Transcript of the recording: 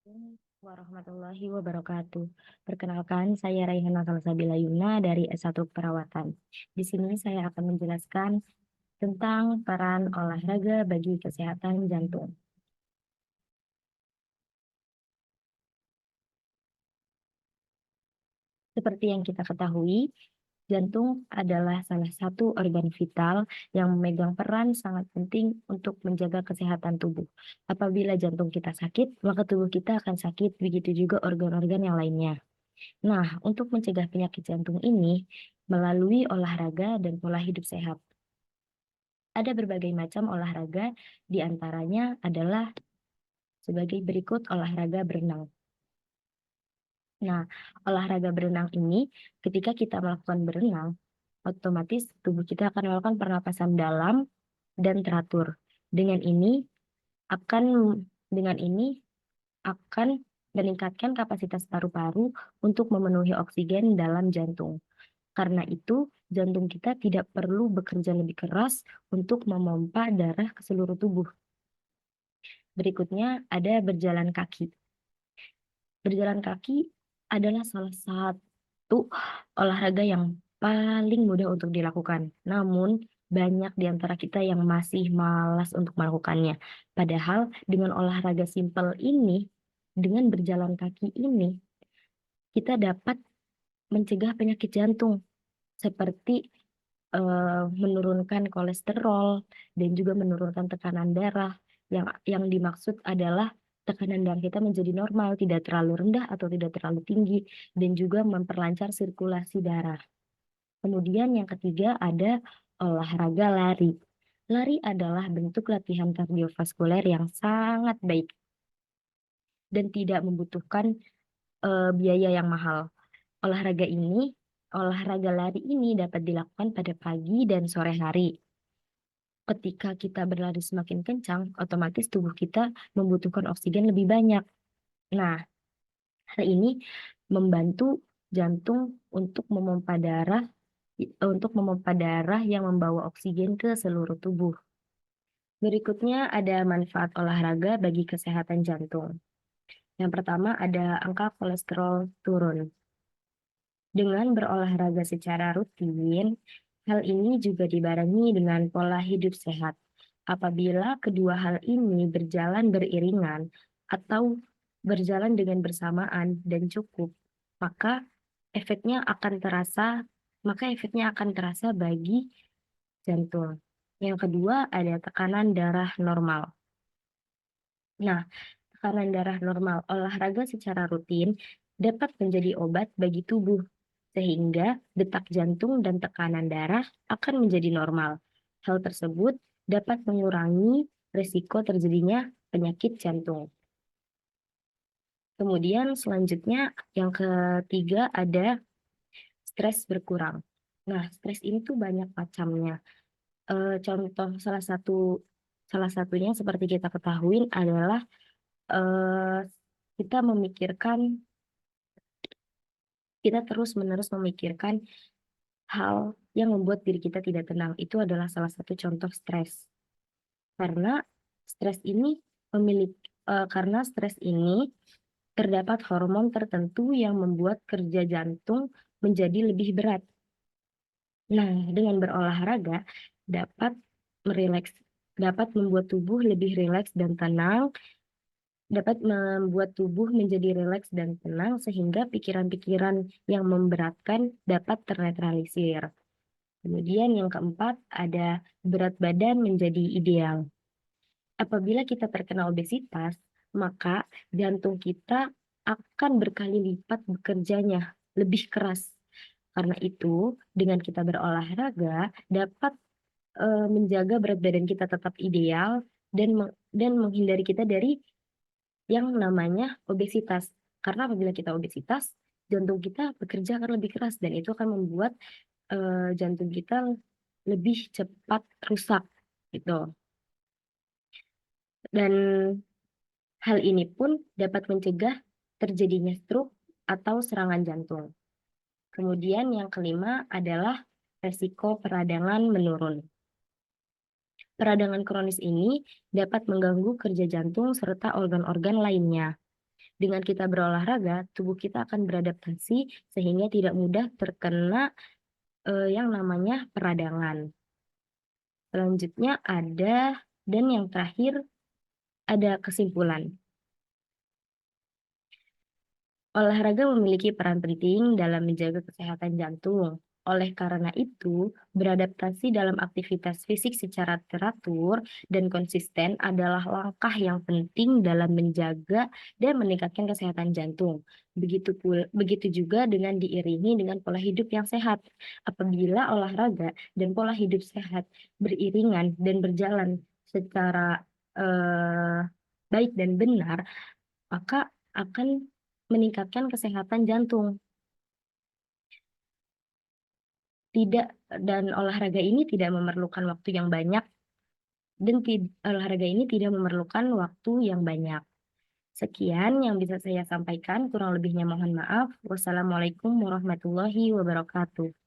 Assalamualaikum warahmatullahi wabarakatuh. Perkenalkan, saya Raihana Salsabila Yuna dari S1 Perawatan. Di sini saya akan menjelaskan tentang peran olahraga bagi kesehatan jantung. Seperti yang kita ketahui, jantung adalah salah satu organ vital yang memegang peran sangat penting untuk menjaga kesehatan tubuh. Apabila jantung kita sakit, maka tubuh kita akan sakit, begitu juga organ-organ yang lainnya. Nah, untuk mencegah penyakit jantung ini melalui olahraga dan pola hidup sehat. Ada berbagai macam olahraga, di antaranya adalah sebagai berikut olahraga berenang. Nah, olahraga berenang ini ketika kita melakukan berenang, otomatis tubuh kita akan melakukan pernapasan dalam dan teratur. Dengan ini akan dengan ini akan meningkatkan kapasitas paru-paru untuk memenuhi oksigen dalam jantung. Karena itu, jantung kita tidak perlu bekerja lebih keras untuk memompa darah ke seluruh tubuh. Berikutnya ada berjalan kaki. Berjalan kaki adalah salah satu olahraga yang paling mudah untuk dilakukan. Namun, banyak di antara kita yang masih malas untuk melakukannya. Padahal dengan olahraga simpel ini, dengan berjalan kaki ini, kita dapat mencegah penyakit jantung seperti menurunkan kolesterol dan juga menurunkan tekanan darah. Yang dimaksud adalah tekanan darah kita menjadi normal, tidak terlalu rendah atau tidak terlalu tinggi, dan juga memperlancar sirkulasi darah. Kemudian yang ketiga ada olahraga lari. Lari adalah bentuk latihan kardiovaskuler yang sangat baik dan tidak membutuhkan biaya yang mahal. Olahraga ini, olahraga lari ini dapat dilakukan pada pagi dan sore hari. Ketika kita berlari semakin kencang, otomatis tubuh kita membutuhkan oksigen lebih banyak. Nah, hal ini membantu jantung untuk memompa darah yang membawa oksigen ke seluruh tubuh. Berikutnya ada manfaat olahraga bagi kesehatan jantung. Yang pertama ada angka kolesterol turun. Dengan berolahraga secara rutin, hal ini juga dibarengi dengan pola hidup sehat. Apabila kedua hal ini berjalan beriringan atau berjalan dengan bersamaan dan cukup, maka efeknya akan terasa, bagi jantung. Yang kedua ada tekanan darah normal. Nah, tekanan darah normal olahraga secara rutin dapat menjadi obat bagi tubuh, sehingga detak jantung dan tekanan darah akan menjadi normal. Hal tersebut dapat mengurangi risiko terjadinya penyakit jantung. Kemudian selanjutnya yang ketiga ada stres berkurang. Nah, stres ini tuh banyak macamnya. Contoh salah satunya seperti kita ketahui adalah eh, kita memikirkan kita terus-menerus memikirkan hal yang membuat diri kita tidak tenang. Itu adalah salah satu contoh stres. Karena stres ini karena stres ini terdapat hormon tertentu yang membuat kerja jantung menjadi lebih berat. Nah, dengan berolahraga dapat merileks, dapat membuat tubuh lebih rileks dan tenang, dapat membuat tubuh menjadi rileks dan tenang sehingga pikiran-pikiran yang memberatkan dapat ternetralisir. Kemudian yang keempat ada berat badan menjadi ideal. Apabila kita terkena obesitas, maka jantung kita akan berkali lipat bekerjanya lebih keras. Karena itu, dengan kita berolahraga dapat menjaga berat badan kita tetap ideal dan menghindari kita dari yang namanya obesitas. Karena apabila kita obesitas, jantung kita bekerja akan lebih keras dan itu akan membuat jantung kita lebih cepat rusak gitu. Dan hal ini pun dapat mencegah terjadinya stroke atau serangan jantung. Kemudian yang kelima adalah resiko peradangan menurun. Peradangan kronis ini dapat mengganggu kerja jantung serta organ-organ lainnya. Dengan kita berolahraga, tubuh kita akan beradaptasi sehingga tidak mudah terkena yang namanya peradangan. Selanjutnya dan yang terakhir ada kesimpulan. Olahraga memiliki peran penting dalam menjaga kesehatan jantung. Oleh karena itu, beradaptasi dalam aktivitas fisik secara teratur dan konsisten adalah langkah yang penting dalam menjaga dan meningkatkan kesehatan jantung. Begitu juga dengan diiringi dengan pola hidup yang sehat. Apabila olahraga dan pola hidup sehat beriringan dan berjalan secara baik dan benar, maka akan meningkatkan kesehatan jantung. Olahraga ini tidak memerlukan waktu yang banyak olahraga ini tidak memerlukan waktu yang banyak. Sekian yang bisa saya sampaikan, kurang lebihnya mohon maaf. Wassalamualaikum warahmatullahi wabarakatuh.